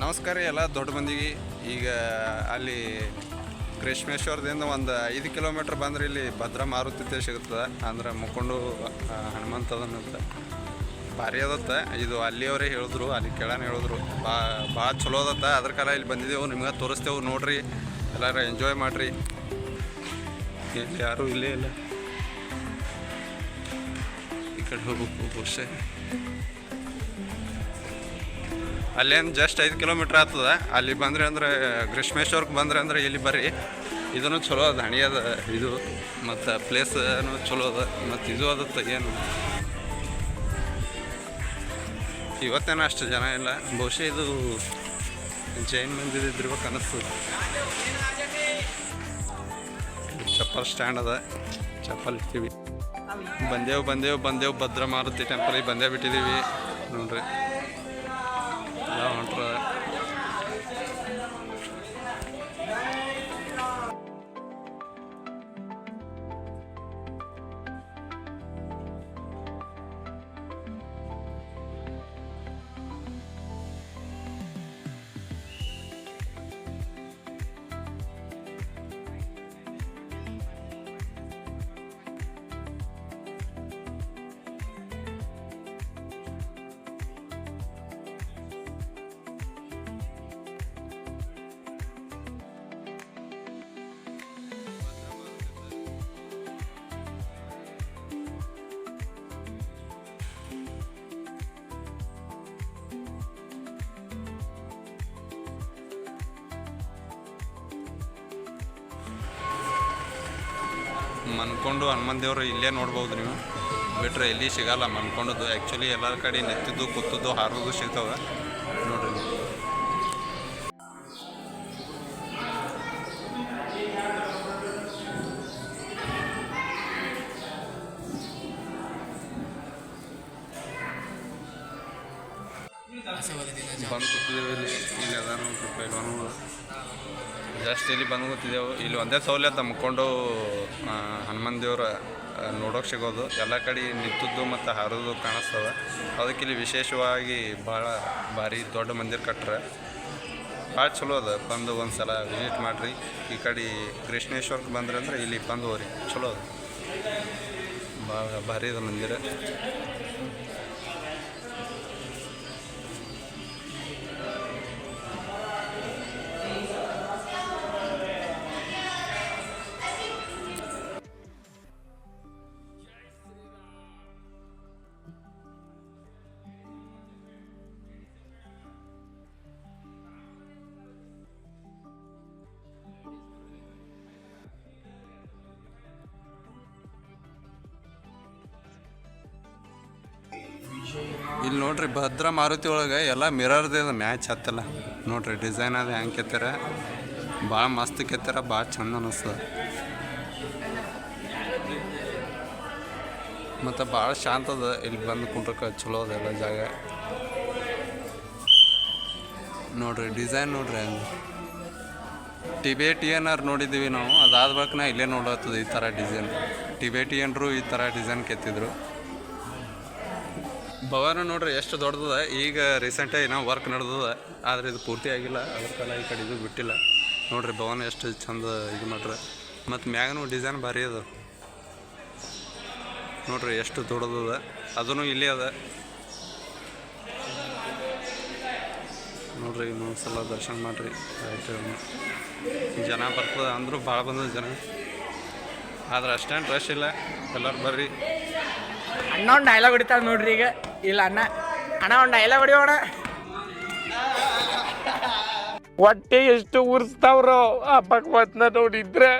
ನಮಸ್ಕಾರ ರೀ ಎಲ್ಲ ದೊಡ್ಡ ಮಂದಿಗೆ. ಈಗ ಅಲ್ಲಿ ಕೃಷ್ಣೇಶ್ವರದಿಂದ ಒಂದು 5 ಕಿಲೋಮೀಟ್ರ್ ಬಂದ್ರೆ ಇಲ್ಲಿ ಭದ್ರಾ ಮಾರುತಿ ಸಿಗುತ್ತದೆ. ಅಂದ್ರೆ ಮುಕ್ಕೊಂಡು ಹನುಮಂತದನ್ನಂತ ಭಾರಿ ಅದತ್ತ. ಇದು ಅಲ್ಲಿಯವರೇ ಹೇಳಿದ್ರು, ಅಲ್ಲಿ ಕೆಳನ ಹೇಳಿದ್ರು ಭಾಳ ಚಲೋ ಅದತ್ತ. ಅದ್ರ ಕಾಲ ಇಲ್ಲಿ ಬಂದಿದ್ದೆವು, ನಿಮ್ಗೆ ತೋರಿಸ್ತೇವೆ ನೋಡ್ರಿ, ಎಲ್ಲರೂ ಎಂಜಾಯ್ ಮಾಡಿರಿ. ಇಲ್ಲಿ ಯಾರೂ ಇಲ್ಲೇ ಇಲ್ಲ, ಈ ಕಡೆ ಹೋಗ್ಬೇಕು ಬಹುಶಃ. ಅಲ್ಲೇನು ಜಸ್ಟ್ 5 ಕಿಲೋಮೀಟ್ರ್ ಆಗ್ತದೆ. ಅಲ್ಲಿ ಬಂದರೆ ಅಂದ್ರೆ ಕೃಷ್ಣೇಶ್ವರಕ್ಕೆ ಬಂದ್ರೆ ಅಂದ್ರೆ ಇಲ್ಲಿ ಬರ್ರಿ. ಇದೂ ಚಲೋ ಅದ, ಹಣಿ ಅದ ಇದು, ಮತ್ತು ಪ್ಲೇಸನು ಚಲೋ ಅದ, ಮತ್ತು ಇದು ಅದತ್ತ. ಏನು ಇವತ್ತೇನೋ ಅಷ್ಟು ಜನ ಇಲ್ಲ, ಬಹುಶಃ ಇದು ಜೈನ್ ಮಂದಿದು ಇದ್ದಿರ್ಬೇಕು ಅನ್ನಿಸ್ತದೆ. ಚಪ್ಪಲ್ ಸ್ಟ್ಯಾಂಡ್ ಅದ, ಚಪ್ಪಲ್ ಇರ್ತೀವಿ. ಬಂದೇವು ಭದ್ರಾ ಮಾರುತಿ ಟೆಂಪಲಿಗೆ ಬಂದೇ ಬಿಟ್ಟಿದ್ದೀವಿ ನೋಡ್ರಿ. ಹೊಂಟ್ರ ಮನ್ಕೊಂಡು ಹನುಮಂತ ದೇವರು ಇಲ್ಲೇ ನೋಡ್ಬೋದು ನೀವು, ಬಿಟ್ಟರೆ ಎಲ್ಲಿ ಸಿಗಲ್ಲ ಮನ್ಕೊಂಡದ್ದು. ಆ್ಯಕ್ಚುಲಿ ಎಲ್ಲ ಕಡೆ ನೆತ್ತಿದ್ದು ಕೂತದ್ದು ಹಾರೋದು ಸಿಗ್ತವೆ ನೋಡ್ರಿ. ಬಂದು ಕೂತಿದ್ದೇವೆ ಇಲ್ಲಿ ಅದ ನೋಡ್ರಿ. ಜಸ್ಟ್ ಇಲ್ಲಿ ಬಂದು ಕೂತಿದ್ದೆವು. ಇಲ್ಲಿ ಒಂದೇ ಸೌಲಭ್ಯ ಮುಕ್ಕೊಂಡು ಹನುಮಂತ ದೇವ್ರ ನೋಡೋಕೆ ಸಿಗೋದು. ಎಲ್ಲ ಕಡೆ ನಿಂತದ್ದು ಮತ್ತು ಹಾರೋದು ಕಾಣಿಸ್ತವೆ. ಅದಕ್ಕೆ ಇಲ್ಲಿ ವಿಶೇಷವಾಗಿ ಭಾಳ ಭಾರಿ ದೊಡ್ಡ ಮಂದಿರ ಕಟ್ರೆ ಭಾಳ ಚಲೋ ಅದ. ಬಂದು ಒಂದು ಸಲ ವಿಸಿಟ್ ಮಾಡಿರಿ. ಈ ಕಡೆ ಕೃಷ್ಣೇಶ್ವರಕ್ಕೆ ಬಂದ್ರೆ ಅಂದ್ರೆ ಇಲ್ಲಿ ಬಂದು ಹೋಗ್ರಿ, ಚಲೋ ಅದ, ಭಾಳ ಭಾರಿ ಅದ ಮಂದಿರ. ಇಲ್ಲಿ ನೋಡ್ರಿ ಭದ್ರಾ ಮಾರುತಿ ಒಳಗೆ ಎಲ್ಲ ಮಿರರ್ದೇ ಅದ ಮ್ಯಾಚ್ ಹತ್ತಲ್ಲ ನೋಡ್ರಿ. ಡಿಸೈನ್ ಅದು ಹೆಂಗೆ ಕೆತ್ತಾರ, ಭಾಳ ಮಸ್ತ್ ಕೆತ್ತಾರ, ಭಾಳ ಚಂದ ಅನ್ನಿಸ್ತದೆ. ಮತ್ತು ಭಾಳ ಶಾಂತ ಅದ, ಇಲ್ಲಿ ಬಂದು ಕುಂಡ್ರಕ್ಕೆ ಚಲೋ ಅದ ಎಲ್ಲ ಜಾಗ ನೋಡ್ರಿ. ಡಿಸೈನ್ ನೋಡ್ರಿ ಹಂಗೆ ಟಿಬೇಟಿಯನರ್ ನೋಡಿದ್ದೀವಿ ನಾವು, ಅದಾದ ಬಳಿಕ ನಾ ಇಲ್ಲೇ ನೋಡತ್ತದ ಈ ಥರ ಡಿಸೈನ್. ಟಿಬೇಟಿಯನ್ರು ಈ ಥರ ಡಿಸೈನ್ ಕೆತ್ತಿದ್ರು. ಭವನ ನೋಡ್ರಿ ಎಷ್ಟು ದೊಡ್ಡದ. ಈಗ ರೀಸೆಂಟಾಗಿ ನಾವು ವರ್ಕ್ ನಡೆದದ, ಆದರೆ ಇದು ಪೂರ್ತಿ ಆಗಿಲ್ಲ, ಅದ್ರ ಕಾಲ ಈ ಕಡೆ ಇದು ಬಿಟ್ಟಿಲ್ಲ ನೋಡ್ರಿ. ಭವನ ಎಷ್ಟು ಚಂದ ಇದು ಮಾಡ್ರೆ, ಮತ್ತು ಮ್ಯಾಗನೂ ಡಿಸೈನ್ ಭಾರಿ ಅದ ನೋಡ್ರಿ, ಎಷ್ಟು ದೊಡ್ಡದದ. ಅದೂ ಇಲ್ಲೇ ಅದ ನೋಡ್ರಿ. ಇನ್ನೊಂದು ಸಲ ದರ್ಶನ ಮಾಡಿರಿ. ಆಯ್ತು, ಜನ ಬರ್ತದೆ ಅಂದರೂ ಭಾಳ ಬಂದದ ಜನ, ಆದ್ರೆ ಅಷ್ಟೇನು ರಶ್ ಇಲ್ಲ. ಎಲ್ಲರೂ ಬರ್ರಿ. ಅಣ್ಣ ಒಂದು ಡೈಲಾಗ್ ಹೊಡಿತಾಳೆ ನೋಡ್ರಿ ಈಗ. ಇಲ್ಲ ಅಣ್ಣ ಒಂದು ಡೈಲಾಗ್ ಹೊಡಿಯೋಣ. ಹೊಟ್ಟೆ ಎಷ್ಟು ಉರ್ಸ್ತಾವ್ರೋ ಆ ಭಗವಂತನ ನೋಡಿದ್ರೆ.